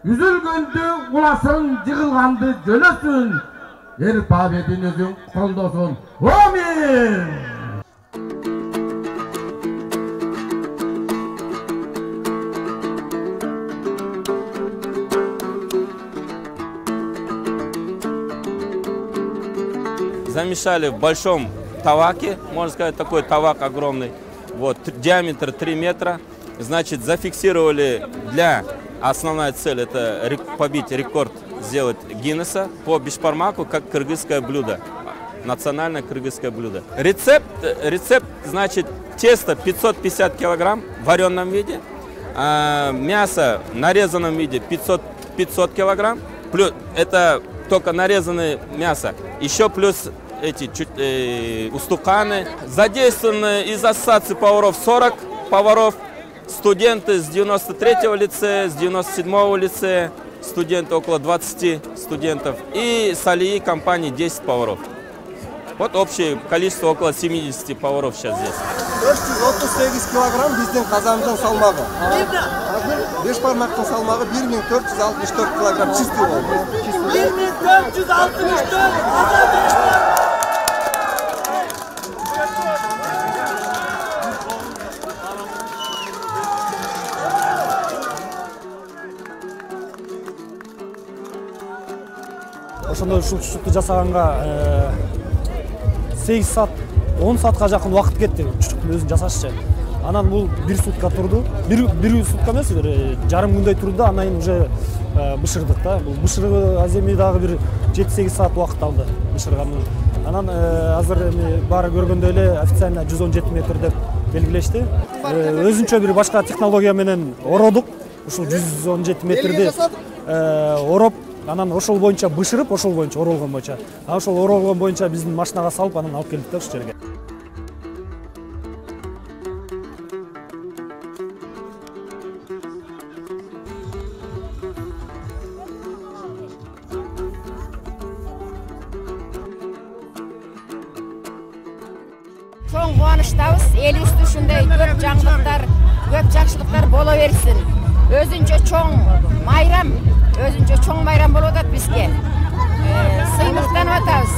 Üzülgündü ulasın, yığılgandı jölösün. Eri babedinizin koldosun. Amin! Замешали в большом таваке, можно сказать, такой тавак огромный, вот, диаметр 3 метра. Значит, зафиксировали основная цель это побить рекорд, сделать Гиннесса по бишбармаку, как кыргызское блюдо, национальное кыргызское блюдо. Рецепт, значит, тесто 550 килограмм в вареном виде, мясо в нарезанном виде 500 килограмм, плюс это только нарезанное мясо, еще плюс эти устуканы. Задействованы из ассоциации поваров 40 поваров, студенты с 93-го лицея, с 97-го лицея, студенты около 20 студентов и с Алии компании 10 поваров. Вот общее количество около 70 поваров сейчас здесь. 438 килограмм биздин казандын салмагы. Бешбармактын салмагы 1464 килограмм чистый болду. 1464 Ошондой ушул жасаганга 8 саат 10 саатка жакын убакыт кетти чучуктун өзүн жасашчы. Анан бул 1 сутка турду. Бир сутка эмес, жарым күндөй турду, андан кийин уже бышырдык да. Бул бышырыгы аземи дагы бир 7-8 саат убакыт алды бышыргандан. Анан азыр эми баары көргөндөй эле официально 117 метр деп белгилешти. Өзүнчө бир башка технология менен ородук. Ушул 117 метрди ороп, анан ошол боюнча бышырып, ошол боюнча оролгон боюнча. Ошол оролгон боюнча биздин машинага салып, анан алып келдик да ушул жерге. Чоң кубанычтабыз, элибизде ушундай көп жаңылыктар, көп жакшылыктар боло берсин. Өзүнчө чоң майрам болуп атат бизге. Сыймыктанып атабыз.